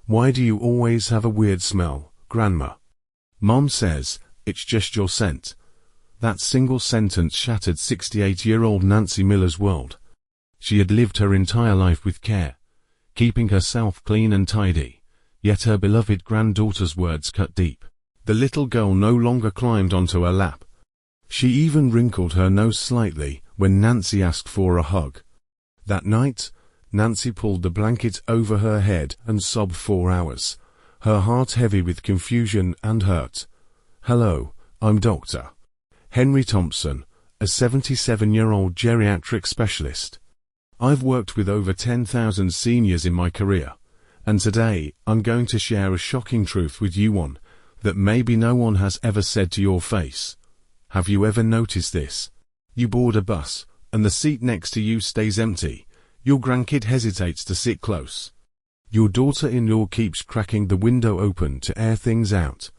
Why do you always have a weird smell, Grandma? Mom says, it's just your scent. That single sentence shattered 68-year-old Nancy Miller's world. She had lived her entire life with care, keeping herself clean and tidy, yet her beloved granddaughter's words cut deep. The little girl no longer climbed onto her lap. She even wrinkled her nose slightly when Nancy asked for a hug. That night, Nancy pulled the blanket over her head and sobbed 4 hours, her heart heavy with confusion and hurt. Hello, I'm Dr. Henry Thompson, a 77-year-old geriatric specialist. I've worked with over 10,000 seniors in my career, and today I'm going to share a shocking truth with you, one that maybe no one has ever said to your face. Have you ever noticed this? You board a bus, and the seat next to you stays empty. Your grandkid hesitates to sit close. Your daughter-in-law keeps cracking the window open to air things out.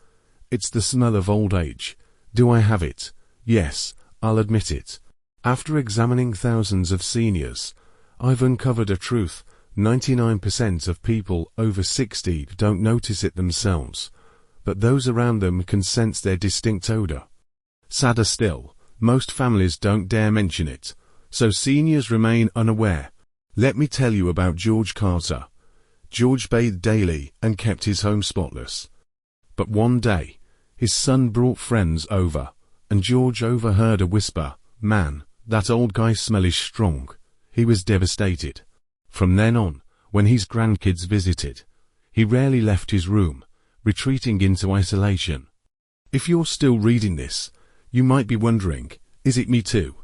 It's the smell of old age. Do I have it? Yes, I'll admit it. After examining thousands of seniors, I've uncovered a truth. 99% of people over 60 don't notice it themselves, but those around them can sense their distinct odor. Sadder still, most families don't dare mention it, so seniors remain unaware. Let me tell you about George Carter. George bathed daily and kept his home spotless. But one day, his son brought friends over, and George overheard a whisper, "Man, that old guy's smell is strong." He was devastated. From then on, when his grandkids visited, he rarely left his room, retreating into isolation. If you're still reading this, you might be wondering, is it me too?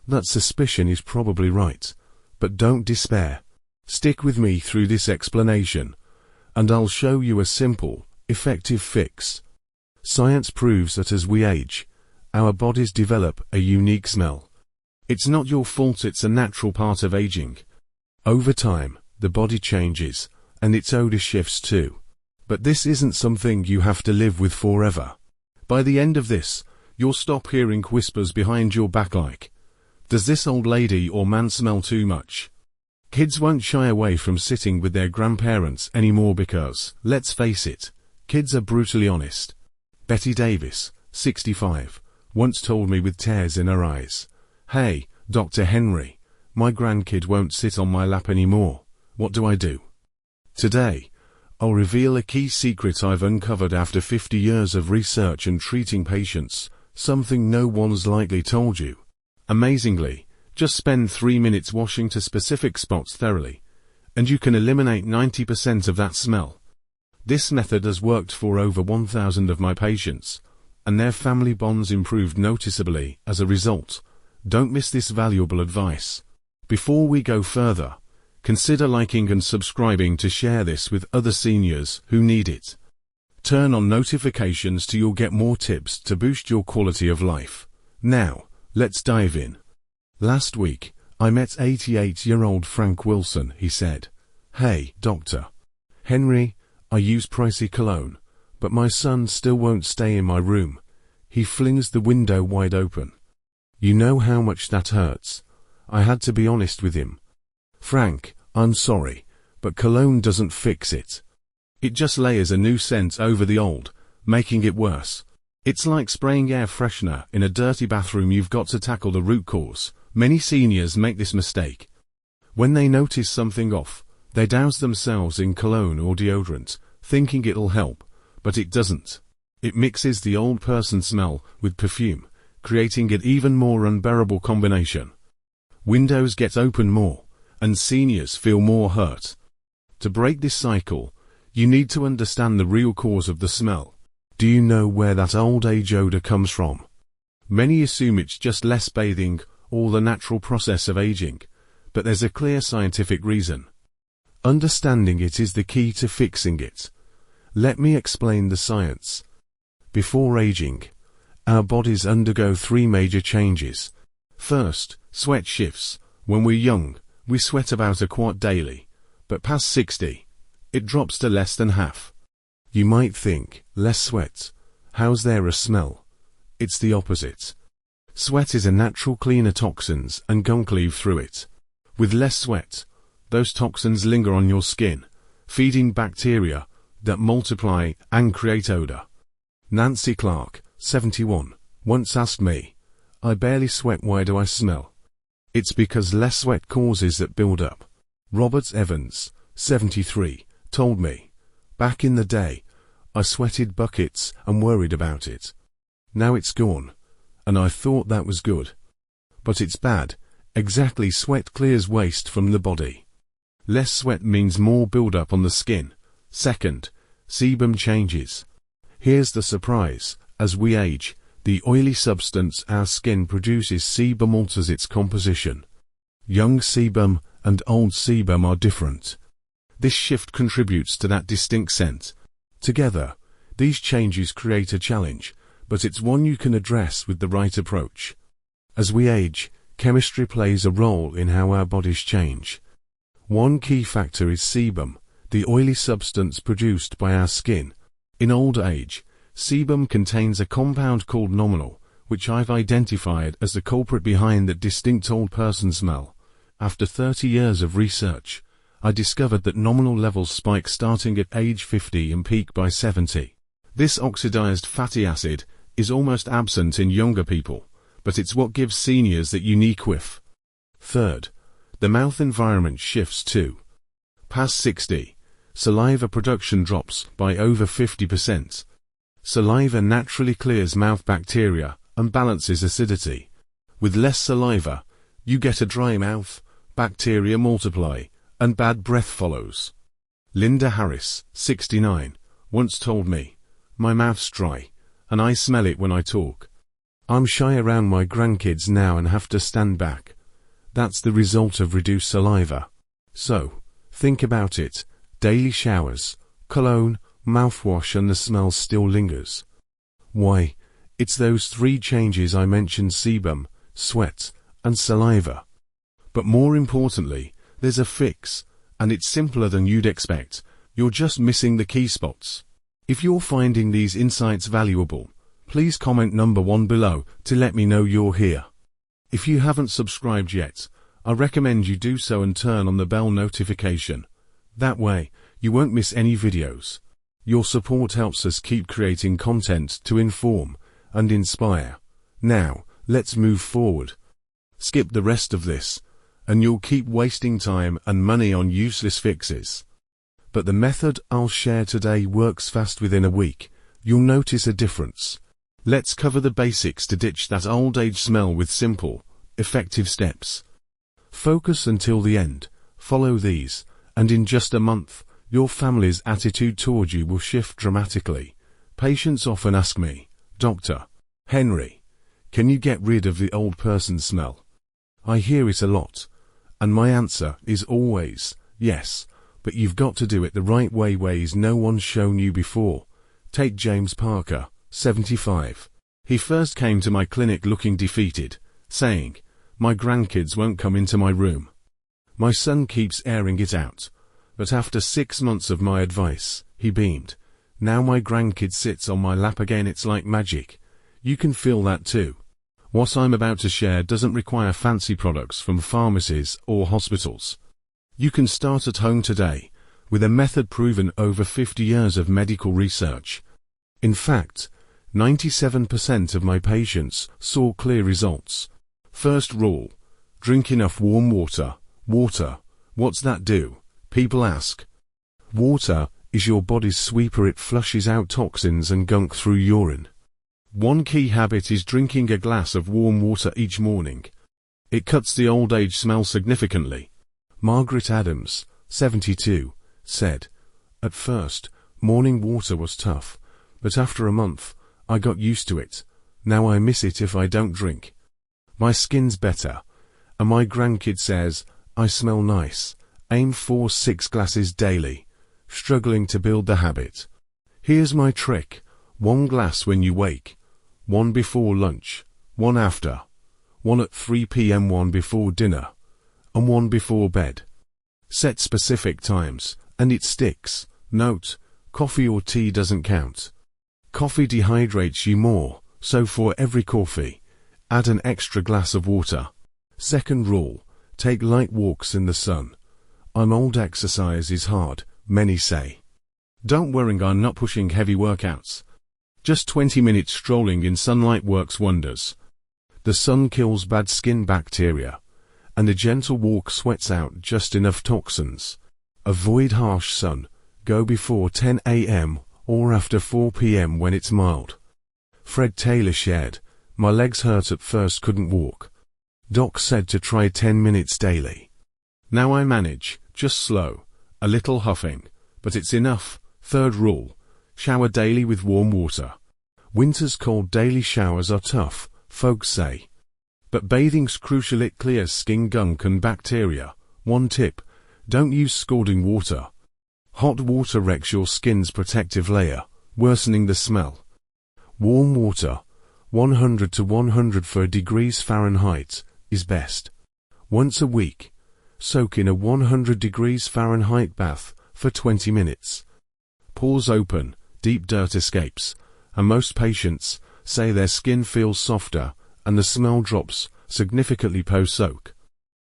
That suspicion is probably right, but don't despair. Stick with me through this explanation, and I'll show you a simple, effective fix. Science proves that as we age, our bodies develop a unique smell. It's not your fault, it's a natural part of aging. Over time, the body changes, and its odor shifts too. But this isn't something you have to live with forever. By the end of this, you'll stop hearing whispers behind your back like, "Does this old lady or man smell too much?" Kids won't shy away from sitting with their grandparents anymore because, let's face it, kids are brutally honest. Betty Davis, 65, once told me with tears in her eyes, "Hey, Dr. Henry, my grandkid won't sit on my lap anymore. What do I do?" Today, I'll reveal a key secret I've uncovered after 50 years of research and treating patients, something no one's likely told you. Amazingly, just spend 3 minutes washing to specific spots thoroughly, and you can eliminate 90% of that smell. This method has worked for over 1,000 of my patients, and their family bonds improved noticeably as a result. Don't miss this valuable advice. Before we go further, consider liking and subscribing to share this with other seniors who need it. Turn on notifications so you'll get more tips to boost your quality of life. Now, let's dive in. Last week, I met 88-year-old Frank Wilson. He said, "Hey, Dr. Henry, I use pricey cologne, but my son still won't stay in my room. He flings the window wide open. You know how much that hurts." I had to be honest with him. "Frank, I'm sorry, but cologne doesn't fix it. It just layers a new scent over the old, making it worse. It's like spraying air freshener in a dirty bathroom. You've got to tackle the root cause." Many seniors make this mistake. When they notice something off, they douse themselves in cologne or deodorant, thinking it'll help, but it doesn't. It mixes the old person smell with perfume, creating an even more unbearable combination. Windows get open more, and seniors feel more hurt. To break this cycle, you need to understand the real cause of the smell. Do you know where that old age odor comes from? Many assume it's just less bathing or the natural process of aging, but there's a clear scientific reason. Understanding it is the key to fixing it. Let me explain the science. Before aging, our bodies undergo 3 major changes. First, sweat shifts. When we're young, we sweat about a quart daily, but past 60, it drops to less than half. You might think, less sweat, how's there a smell? It's the opposite. Sweat is a natural cleaner toxins and gunk leave through it. With less sweat, those toxins linger on your skin, feeding bacteria that multiply and create odor. Nancy Clark, 71, once asked me, "I barely sweat, why do I smell?" It's because less sweat causes that build up. Robert Evans, 73, told me, "Back in the day, I sweated buckets and worried about it. Now it's gone, and I thought that was good. But it's bad. Exactly, sweat clears waste from the body. Less sweat means more build-up on the skin. Second, sebum changes. Here's the surprise. As we age, the oily substance our skin produces, sebum, alters its composition. Young sebum and old sebum are different. This shift contributes to that distinct scent. Together, these changes create a challenge, but it's one you can address with the right approach. As we age, chemistry plays a role in how our bodies change. One key factor is sebum, the oily substance produced by our skin. In old age, sebum contains a compound called nominal, which I've identified as the culprit behind that distinct old person smell. After 30 years of research, I discovered that nominal levels spike starting at age 50 and peak by 70. This oxidized fatty acid is almost absent in younger people, but it's what gives seniors that unique whiff. Third, the mouth environment shifts too. Past 60, saliva production drops by over 50%. Saliva naturally clears mouth bacteria and balances acidity. With less saliva, you get a dry mouth, bacteria multiply, and bad breath follows. Linda Harris, 69, once told me, "My mouth's dry, and I smell it when I talk. I'm shy around my grandkids now and have to stand back. That's the result of reduced saliva." So, think about it. Daily showers, cologne, mouthwash, and the smell still lingers. Why? It's those three changes I mentioned: sebum, sweat, and saliva. But more importantly, there's a fix, and it's simpler than you'd expect. You're just missing the key spots. If you're finding these insights valuable, please comment number 1 below to let me know you're here. If you haven't subscribed yet, I recommend you do so and turn on the bell notification. That way, you won't miss any videos. Your support helps us keep creating content to inform and inspire. Now, let's move forward. Skip the rest of this, and you'll keep wasting time and money on useless fixes. But the method I'll share today works fast. Within a week, you'll notice a difference. Let's cover the basics to ditch that old age smell with simple, effective steps. Focus until the end, follow these, and in just a month, your family's attitude toward you will shift dramatically. Patients often ask me, "Dr. Henry, can you get rid of the old person smell?" I hear it a lot, and my answer is always, yes, but you've got to do it the right way, ways no one's shown you before. Take James Parker, 75. He first came to my clinic looking defeated, saying, "My grandkids won't come into my room. My son keeps airing it out." But after 6 months of my advice, he beamed. "Now my grandkid sits on my lap again. It's like magic." You can feel that too. What I'm about to share doesn't require fancy products from pharmacies or hospitals. You can start at home today, with a method proven over 50 years of medical research. In fact, 97% of my patients saw clear results. First rule: drink enough warm water. Water, what's that do? People ask. Water is your body's sweeper. It flushes out toxins and gunk through urine. One key habit is drinking a glass of warm water each morning. It cuts the old age smell significantly. Margaret Adams, 72, said, "At first, morning water was tough, but after a month, I got used to it. Now I miss it if I don't drink. My skin's better, and my grandkid says, I smell nice. Aim for 6 glasses daily." Struggling to build the habit? Here's my trick: 1 glass when you wake, 1 before lunch, 1 after, 1 at 3 p.m., 1 before dinner, and 1 before bed. Set specific times, and it sticks. Note: coffee or tea doesn't count. Coffee dehydrates you more, so for every coffee, add an extra glass of water. Second rule: take light walks in the sun. I'm old, exercise is hard, many say. Don't worry, I'm not pushing heavy workouts. Just 20 minutes strolling in sunlight works wonders. The sun kills bad skin bacteria, and a gentle walk sweats out just enough toxins. Avoid harsh sun, go before 10 a.m. or after 4 p.m. when it's mild. Fred Taylor shared, "My legs hurt at first, couldn't walk. Doc said to try 10 minutes daily. Now I manage, just slow, a little huffing, but it's enough." Third rule, shower daily with warm water. Winter's cold daily showers are tough, folks say. But bathing's crucial, it clears skin gunk and bacteria. One tip, don't use scalding water. Hot water wrecks your skin's protective layer, worsening the smell. Warm water, 100 to 104 degrees Fahrenheit, is best. Once a week, soak in a 100 degrees Fahrenheit bath for 20 minutes. Pores open, deep dirt escapes, and most patients say their skin feels softer and the smell drops significantly post-soak.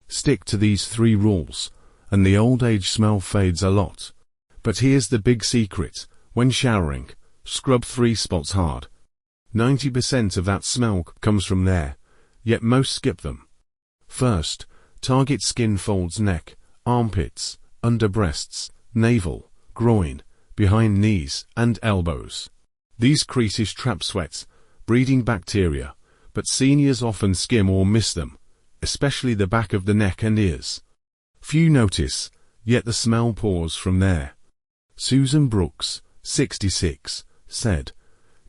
Stick to these 3 rules, and the old age smell fades a lot. But here's the big secret: when showering, scrub 3 spots hard. 90% of that smell comes from there, yet most skip them. First, target skin folds: neck, armpits, under breasts, navel, groin, behind knees, and elbows. These creases trap sweat, breeding bacteria, but seniors often skim or miss them, especially the back of the neck and ears. Few notice, yet the smell pours from there. Susan Brooks, 66, said,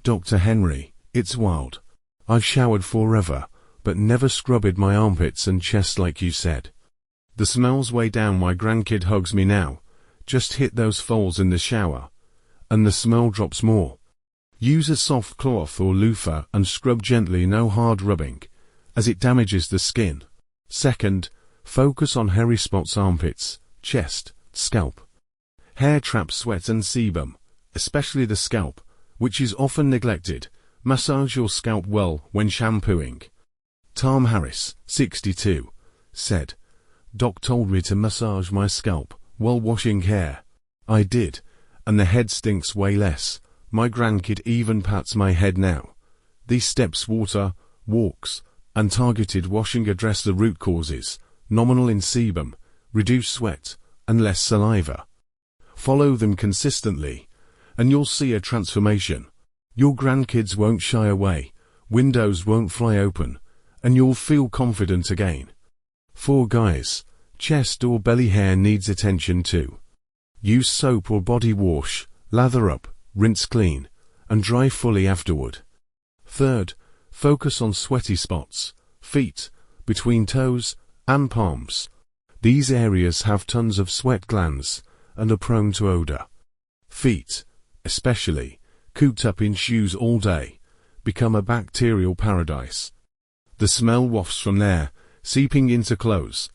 "Dr. Henry, it's wild. I've showered forever, but never scrubbed my armpits and chest like you said. The smell's way down. My grandkid hugs me now. Just hit those folds in the shower, and the smell drops more. Use a soft cloth or loofah and scrub gently, no hard rubbing, as it damages the skin. Second, focus on hairy spots: armpits, chest, scalp. Hair traps sweat and sebum, especially the scalp, which is often neglected. Massage your scalp well when shampooing." Tom Harris, 62, said, "Doc told me to massage my scalp while washing hair. I did, and the head stinks way less. My grandkid even pats my head now." These steps, water, walks, and targeted washing, address the root causes: nominal in sebum, reduce sweat, and less saliva. Follow them consistently, and you'll see a transformation. Your grandkids won't shy away, windows won't fly open, and you'll feel confident again. 4 guys, chest or belly hair needs attention too. Use soap or body wash, lather up, rinse clean, and dry fully afterward. Third, focus on sweaty spots: feet, between toes, and palms. These areas have tons of sweat glands and are prone to odor. Feet, especially, cooped up in shoes all day, become a bacterial paradise. The smell wafts from there, seeping into clothes.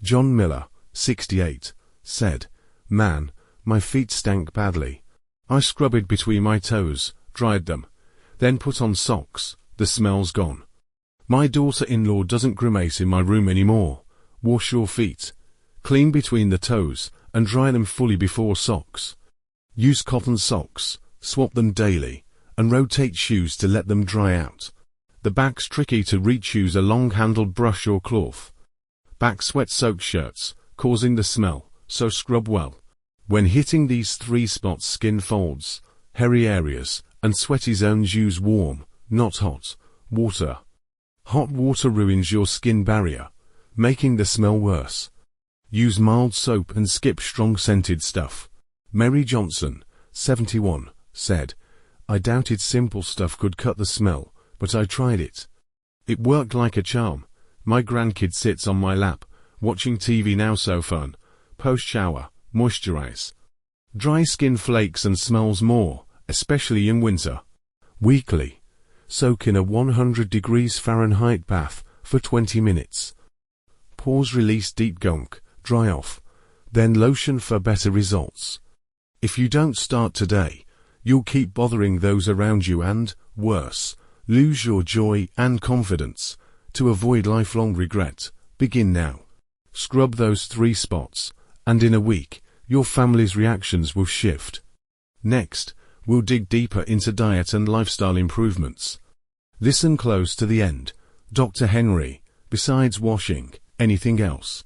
John Miller, 68, said, "Man, my feet stank badly. I scrubbed between my toes, dried them, then put on socks. The smell's gone. My daughter-in-law doesn't grimace in my room anymore." Wash your feet. Clean between the toes and dry them fully before socks. Use cotton socks, swap them daily, and rotate shoes to let them dry out. The back's tricky to reach. Use a long-handled brush or cloth. Back sweat-soaked shirts, causing the smell, so scrub well. When hitting these 3 spots: skin folds, hairy areas, and sweaty zones, use warm, not hot, water. Hot water ruins your skin barrier, making the smell worse. Use mild soap and skip strong scented stuff. Mary Johnson, 71, said, "I doubted simple stuff could cut the smell, but I tried it. It worked like a charm. My grandkid sits on my lap, watching TV now, so fun. Post-shower, moisturize. Dry skin flakes and smells more, especially in winter. Weekly, soak in a 100 degrees Fahrenheit bath for 20 minutes. Pores release deep gunk, dry off, then lotion for better results. If you don't start today, you'll keep bothering those around you and, worse, lose your joy and confidence. To avoid lifelong regret, begin now. Scrub those 3 spots, and in a week, your family's reactions will shift. Next, we'll dig deeper into diet and lifestyle improvements. Listen close to the end. Dr. Henry, besides washing, anything else?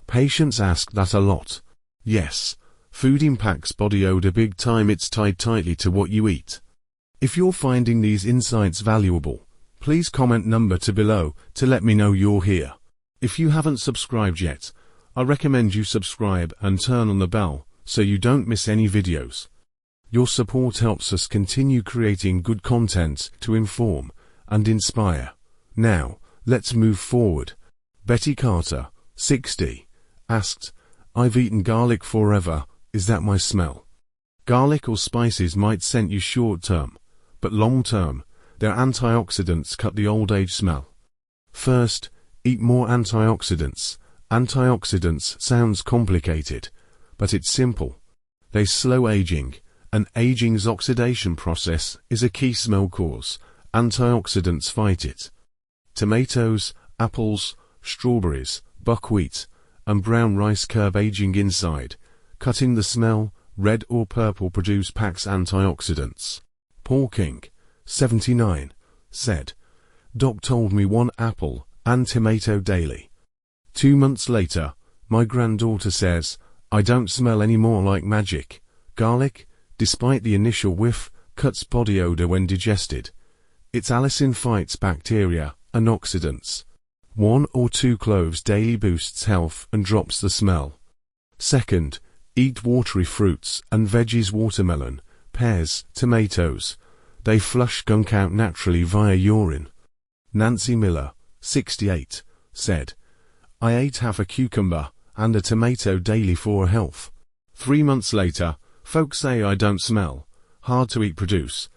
Patients ask that a lot. Yes, food impacts body odor big time. It's tied tightly to what you eat. If you're finding these insights valuable, please comment number 2 below to let me know you're here. If you haven't subscribed yet, I recommend you subscribe and turn on the bell so you don't miss any videos. Your support helps us continue creating good content to inform and inspire. Now, let's move forward. Betty Carter, 60, asked, I've eaten garlic forever, is that my smell? Garlic or spices might scent you short term, but long term, their antioxidants cut the old age smell. First, eat more antioxidants. Antioxidants sounds complicated, but it's simple. They slow aging, and aging's oxidation process is a key smell cause. Antioxidants fight it. Tomatoes, apples, strawberries, buckwheat, and brown rice curb aging inside, cutting the smell. Red or purple produce packs antioxidants. Paul King, 79, said, Doc told me 1 apple and tomato daily. 2 months later, my granddaughter says, I don't smell any more like magic. Garlic, despite the initial whiff, cuts body odor when digested. Its allicin fights bacteria and oxidants. 1 or 2 cloves daily boosts health and drops the smell. Second, eat watery fruits and veggies. Watermelon, pears, tomatoes. They flush gunk out naturally via urine. Nancy Miller, 68, said, I ate half a cucumber and a tomato daily for health. 3 months later, folks say I don't smell. Hard to eat produce.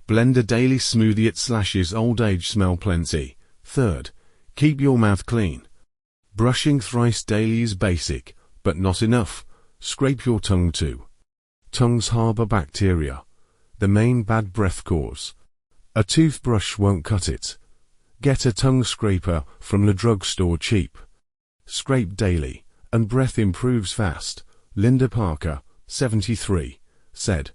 Blend a daily smoothie. It slashes old age smell plenty. Third, keep your mouth clean. Brushing thrice daily is basic, but not enough. Scrape your tongue too. Tongues harbor bacteria, the main bad breath cause. A toothbrush won't cut it. Get a tongue scraper from the drugstore cheap. Scrape daily, and breath improves fast. Linda Parker, 73, said,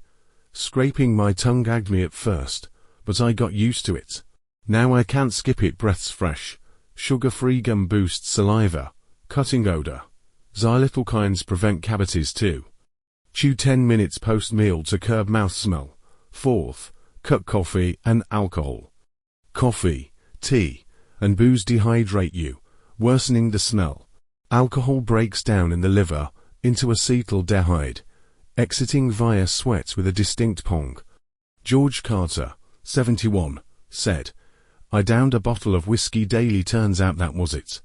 Scraping my tongue gagged me at first, but I got used to it. Now I can't skip it. Breath's fresh. Sugar-free gum boosts saliva, cutting odor. Xylitol kinds prevent cavities too. Chew 10 minutes post-meal to curb mouth smell. Fourth, cut coffee and alcohol. Coffee, tea, and booze dehydrate you, worsening the smell. Alcohol breaks down in the liver into acetaldehyde, exiting via sweat with a distinct pong. George Carter, 71, said, I downed a bottle of whiskey daily. Turns out that was it.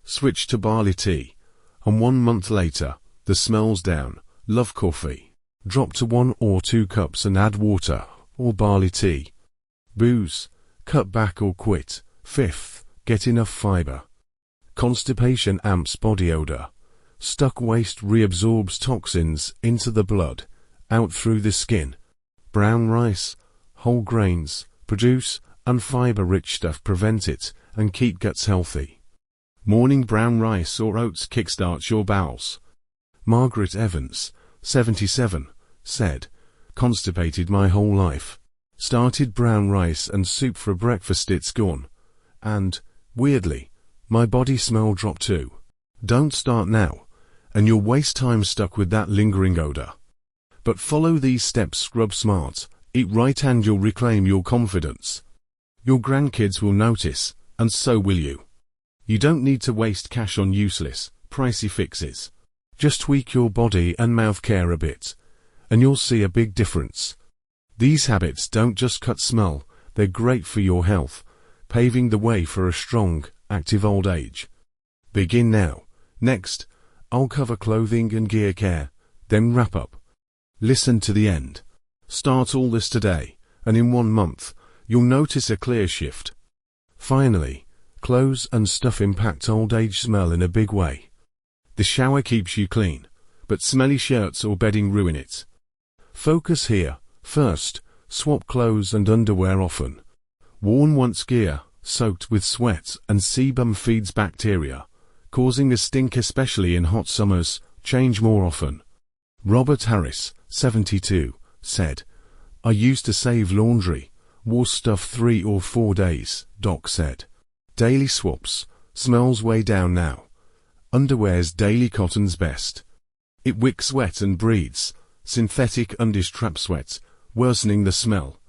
Switched to barley tea, and 1 month later, the smell's down. Love coffee. Drop to 1 or 2 cups and add water, or barley tea. Booze, cut back or quit. Fifth, get enough fiber. Constipation amps body odor. Stuck waste reabsorbs toxins into the blood, out through the skin. Brown rice, whole grains, produce and fiber-rich stuff prevent it and keep guts healthy. Morning brown rice or oats kickstarts your bowels. Margaret Evans, 77, said, constipated my whole life. Started brown rice and soup for breakfast, it's gone. And, weirdly, my body smell dropped too. Don't start now, and you'll waste time stuck with that lingering odor. But follow these steps. Scrub smart, eat right, and you'll reclaim your confidence. Your grandkids will notice, and so will you. You don't need to waste cash on useless, pricey fixes. Just tweak your body and mouth care a bit, and you'll see a big difference. These habits don't just cut smell, they're great for your health, paving the way for a strong, active old age. Begin now. Next, I'll cover clothing and gear care, then wrap up. Listen to the end. Start all this today, and in 1 month, you'll notice a clear shift. Finally, clothes and stuff impact old age smell in a big way. The shower keeps you clean, but smelly shirts or bedding ruin it. Focus here. First, swap clothes and underwear often. Worn once gear, soaked with sweat and sebum feeds bacteria, causing a stink especially in hot summers. Change more often. Robert Harris, 72, said, I used to save laundry, wore stuff 3 or 4 days, Doc said. Daily swaps, smells way down now. Underwear's daily cotton's best. It wicks wet and breeds, synthetic undies trap sweat, worsening the smell.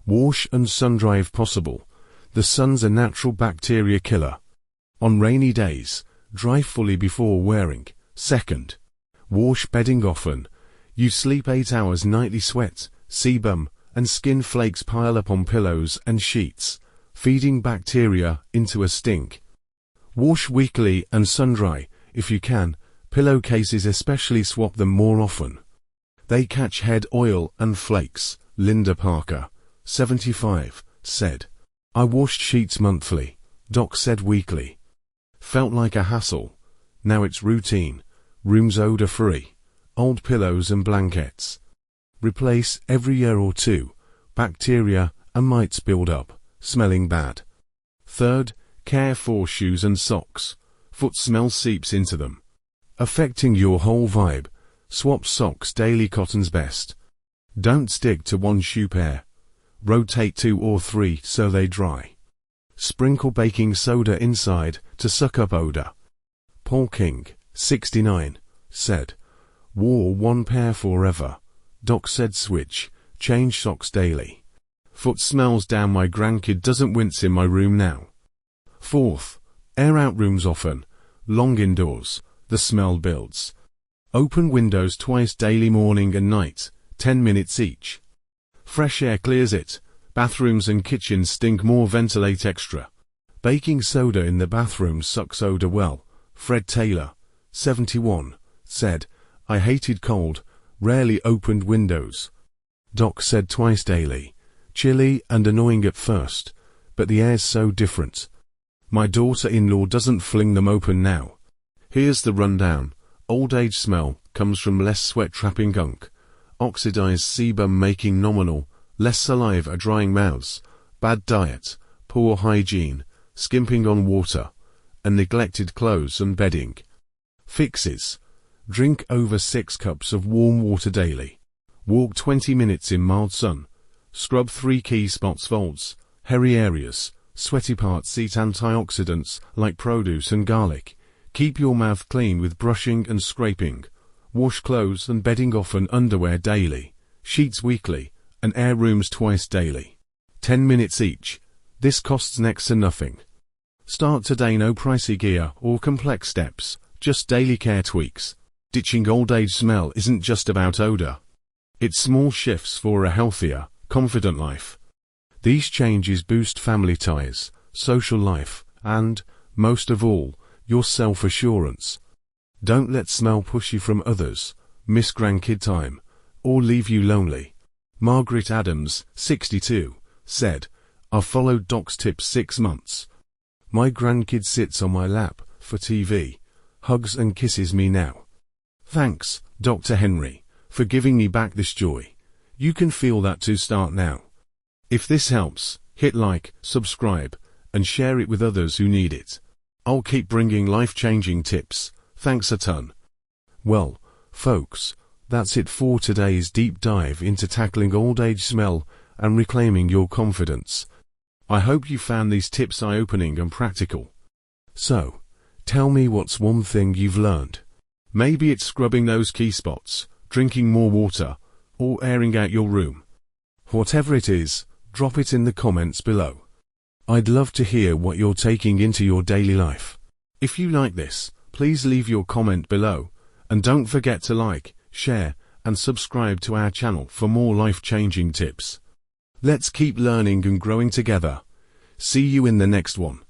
Wash and sun dry if possible. The sun's a natural bacteria killer. On rainy days, dry fully before wearing. Second, wash bedding often. You sleep 8 hours nightly, sweat, sebum, and skin flakes pile up on pillows and sheets, feeding bacteria into a stink. Wash weekly and sun dry, if you can. Pillowcases especially, swap them more often. They catch head oil and flakes. Linda Parker, 75, said, I washed sheets monthly, Doc said weekly. Felt like a hassle. Now it's routine. Room's odor-free. Old pillows and blankets. Replace every year or 2. Bacteria and mites build up, smelling bad. Third, care for shoes and socks. Foot smell seeps into them, affecting your whole vibe. Swap socks daily, cotton's best. Don't stick to one shoe pair. Rotate 2 or 3 so they dry. Sprinkle baking soda inside to suck up odor. Paul King, 69, said, wore 1 pair forever. Doc said switch, change socks daily. Foot smells down, my grandkid doesn't wince in my room now. Fourth, air out rooms often. Long indoors, the smell builds. Open windows twice daily, morning and night, 10 minutes each. Fresh air clears it. Bathrooms and kitchens stink more, ventilate extra. Baking soda in the bathroom sucks odor well. Fred Taylor, 71, said, I hated cold, rarely opened windows. Doc said twice daily. Chilly and annoying at first, but the air's so different. My daughter-in-law doesn't fling them open now. Here's the rundown. Old age smell comes from less sweat trapping gunk, oxidized sebum making nominal, less saliva drying mouths, bad diet, poor hygiene, skimping on water, and neglected clothes and bedding. Fixes. Drink over 6 cups of warm water daily. Walk 20 minutes in mild sun. Scrub 3 key spots, folds, hairy areas, sweaty parts, eat antioxidants like produce and garlic. Keep your mouth clean with brushing and scraping. Wash clothes and bedding often, underwear daily, sheets weekly, and air rooms twice daily. 10 minutes each. This costs next to nothing. Start today, no pricey gear or complex steps, just daily care tweaks. Ditching old age smell isn't just about odor. It's small shifts for a healthier, confident life. These changes boost family ties, social life, and, most of all, your self-assurance. Don't let smell push you from others, miss grandkid time, or leave you lonely. Margaret Adams, 62, said, I've followed Doc's tips 6 months. My grandkid sits on my lap for TV, hugs and kisses me now. Thanks, Dr. Henry, for giving me back this joy. You can feel that too. Start now. If this helps, hit like, subscribe, and share it with others who need it. I'll keep bringing life-changing tips. Thanks a ton. Well, folks, that's it for today's deep dive into tackling old age smell and reclaiming your confidence. I hope you found these tips eye-opening and practical. So, tell me, what's one thing you've learned? Maybe it's scrubbing those key spots, drinking more water, or airing out your room. Whatever it is, drop it in the comments below. I'd love to hear what you're taking into your daily life. If you like this, please leave your comment below, and don't forget to like, share, and subscribe to our channel for more life-changing tips. Let's keep learning and growing together. See you in the next one.